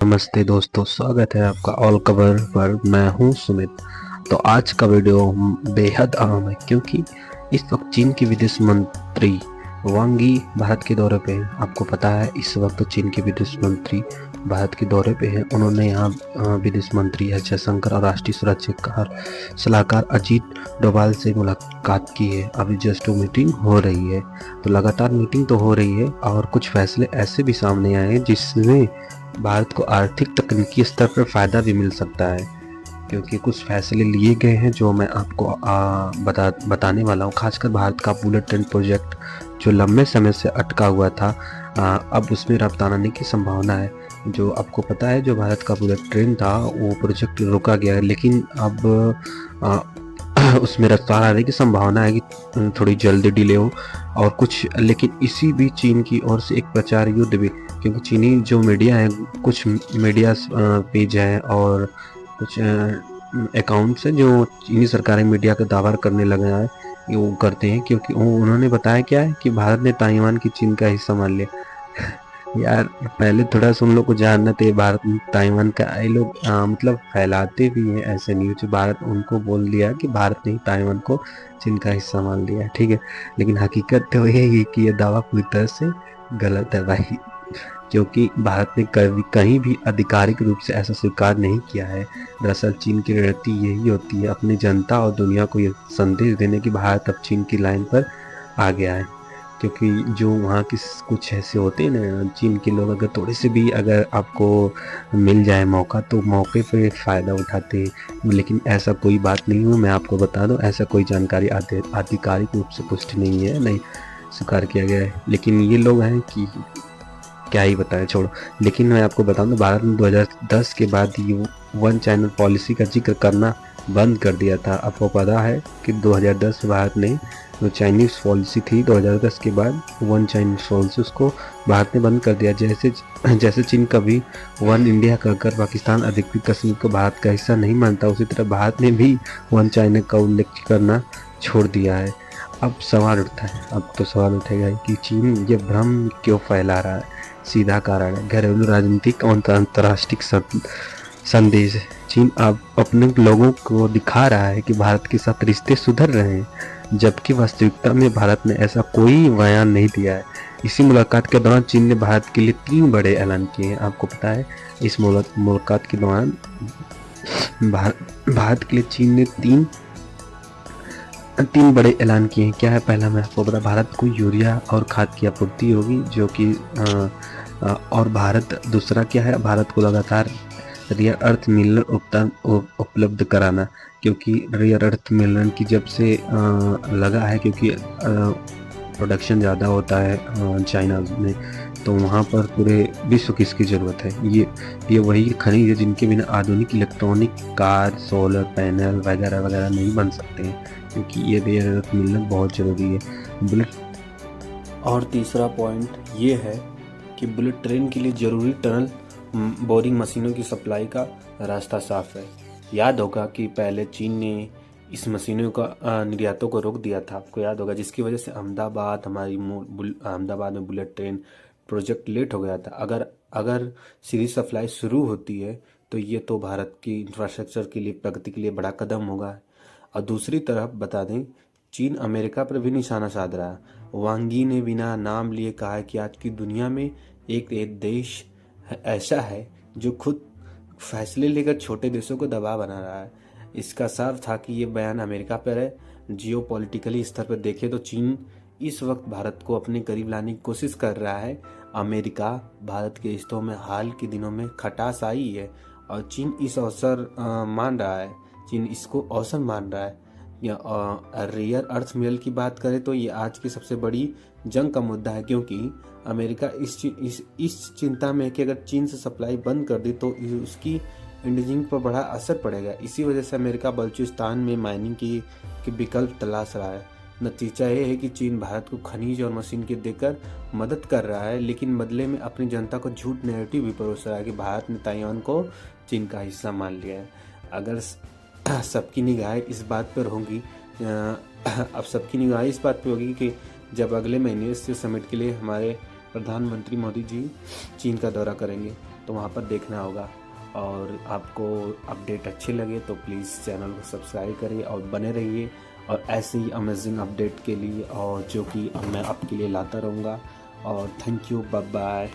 नमस्ते दोस्तों, स्वागत है आपका ऑल कवर पर। मैं हूं सुमित। तो आज का वीडियो बेहद अहम है क्योंकि इस वक्त चीन की विदेश मंत्री वांग यी भारत के दौरे पे हैं। आपको पता है इस वक्त चीन के विदेश मंत्री भारत के दौरे पे हैं। उन्होंने यहाँ विदेश मंत्री एस जयशंकर और राष्ट्रीय सुरक्षा सलाहकार अजीत डोभाल से मुलाकात की है। अभी जस्ट मीटिंग हो रही है। तो लगातार मीटिंग तो हो रही है और कुछ फैसले ऐसे भी सामने आए हैं जिसमें भारत को आर्थिक तकनीकी स्तर पर फ़ायदा भी मिल सकता है, क्योंकि कुछ फैसले लिए गए हैं जो मैं आपको बताने वाला हूँ। खासकर भारत का बुलेट ट्रेन प्रोजेक्ट जो लंबे समय से अटका हुआ था, अब उसमें रफ्तार आने की संभावना है। जो आपको पता है, जो भारत का बुलेट ट्रेन था वो प्रोजेक्ट रोका गया है, लेकिन अब उसमें रफ्तार आने की संभावना है कि थोड़ी जल्दी डिले हो और कुछ। लेकिन इसी बीच चीन की ओर से एक प्रचार युद्ध भी, क्योंकि चीनी जो मीडिया है, कुछ मीडिया पेज हैं और कुछ अकाउंट्स हैं जो चीनी सरकारी मीडिया का दावा करने लगे हैं, वो करते हैं, क्योंकि उन्होंने बताया क्या है कि भारत ने ताइवान की चीन का हिस्सा मान लिया। यार, पहले थोड़ा सा उन लोग को जानना चाहिए। भारत ताइवान का ये लोग मतलब फैलाते भी हैं ऐसे न्यूज। भारत उनको बोल दिया कि भारत ने ताइवान को चीन का हिस्सा मान लिया है, ठीक है। लेकिन हकीकत तो ये है कि ये दावा पूरी तरह से गलत है भाई, क्योंकि भारत ने कभी कहीं भी आधिकारिक रूप से ऐसा स्वीकार नहीं किया है। दरअसल चीन की रणनीति यही होती है, अपनी जनता और दुनिया को ये संदेश देने की भारत अब चीन की लाइन पर आ गया है। क्योंकि जो वहाँ के कुछ ऐसे होते हैं ना चीन के लोग, अगर थोड़े से भी अगर आपको मिल जाए मौका तो मौके पे फ़ायदा उठाते हैं। लेकिन ऐसा कोई बात नहीं हो, मैं आपको बता दूं, ऐसा कोई जानकारी आधिकारिक रूप से पुष्टि नहीं है, नहीं स्वीकार किया गया है। लेकिन ये लोग हैं कि क्या ही बताएं, छोड़ो। लेकिन मैं आपको बताऊं तो भारत ने 2010 के बाद ये वन चाइना पॉलिसी का जिक्र करना बंद कर दिया था। आपको पता है कि 2010 भारत ने जो चाइनीज़ पॉलिसी थी, 2010 के बाद वन चाइनीज़ पॉलिसी उसको भारत ने बंद कर दिया। जैसे चीन कभी वन इंडिया कहकर पाकिस्तान अधिकृत कश्मीर को भारत का हिस्सा नहीं मानता, उसी तरह भारत ने भी वन चाइना का उल्लेख करना छोड़ दिया है। अब सवाल उठता है, अब तो सवाल उठेगा कि चीन ये भ्रम क्यों फैला रहा है। सीधा कारण है घरेलू राजनीतिक और अंतर्राष्ट्रीय संदेश। चीन अब अपने लोगों को दिखा रहा है कि भारत के साथ रिश्ते सुधर रहे हैं, जबकि वास्तविकता में भारत ने ऐसा कोई बयान नहीं दिया है। इसी मुलाकात के दौरान चीन ने भारत के लिए 3 बड़े ऐलान किए हैं। आपको पता है इस मुलाकात के दौरान भारत के लिए चीन ने तीन बड़े ऐलान किए हैं। क्या है? पहला, मैं आपको बता, भारत को यूरिया और खाद की आपूर्ति होगी, जो कि और भारत दूसरा क्या है, भारत को लगातार रियर अर्थ मिनरल उपलब्ध कराना, क्योंकि रियर अर्थ मिनरल की जब से लगा है, क्योंकि प्रोडक्शन ज़्यादा होता है चाइना में, तो वहाँ पर पूरे विश्व की इसकी ज़रूरत है। ये वही खनिज है जिनके बिना आधुनिक इलेक्ट्रॉनिक कार, सोलर पैनल वगैरह वगैरह नहीं बन सकते हैं, क्योंकि ये रियर अर्थ मिनरल बहुत ज़रूरी है। बुलेट और तीसरा पॉइंट ये है कि बुलेट ट्रेन के लिए ज़रूरी टनल बोरिंग मशीनों की सप्लाई का रास्ता साफ है। याद होगा कि पहले चीन ने इस मशीनों का निर्यातों को रोक दिया था, आपको याद होगा, जिसकी वजह से अहमदाबाद में बुलेट ट्रेन प्रोजेक्ट लेट हो गया था। अगर सीधी सप्लाई शुरू होती है तो ये तो भारत की इंफ्रास्ट्रक्चर के लिए, प्रगति के लिए बड़ा कदम होगा। और दूसरी तरफ बता दें, चीन अमेरिका पर भी निशाना साध रहा है। वांग यी ने बिना नाम लिए कहा है कि आज की दुनिया में एक देश ऐसा है जो खुद फैसले लेकर छोटे देशों को दबाव बना रहा है। इसका साफ था कि ये बयान अमेरिका पर है। जियोपॉलिटिकली स्तर पर देखें तो चीन इस वक्त भारत को अपने करीब लाने की कोशिश कर रहा है। अमेरिका भारत के रिश्तों में हाल के दिनों में खटास आई है और चीन इस अवसर मान रहा है, चीन इसको अवसर मान रहा है। रियर अर्थ मिनरल की बात करें तो ये आज की सबसे बड़ी जंग का मुद्दा है, क्योंकि अमेरिका इस चिंता में है कि अगर चीन से सप्लाई बंद कर दी तो उसकी इंडस्ट्री पर बड़ा असर पड़ेगा। इसी वजह से अमेरिका बलूचिस्तान में माइनिंग की विकल्प तलाश रहा है। नतीजा ये है कि चीन भारत को खनिज और मशीन के देकर मदद कर रहा है, लेकिन बदले में अपनी जनता को झूठ नैरेटिव भी परोस रहा है कि भारत ने ताइवान को चीन का हिस्सा मान लिया है। अगर सबकी निगाहें इस बात पर होंगी, अब सबकी निगाहें इस बात पर होगी कि जब अगले महीने से समिट के लिए हमारे प्रधानमंत्री मोदी जी चीन का दौरा करेंगे। तो वहाँ पर देखना होगा। और आपको अपडेट अच्छे लगे तो प्लीज़ चैनल को सब्सक्राइब करिए और बने रहिए, और ऐसे ही अमेजिंग अपडेट के लिए और जो कि मैं आपके लिए लाता रहूँगा। और थैंक यू, बाय बाय।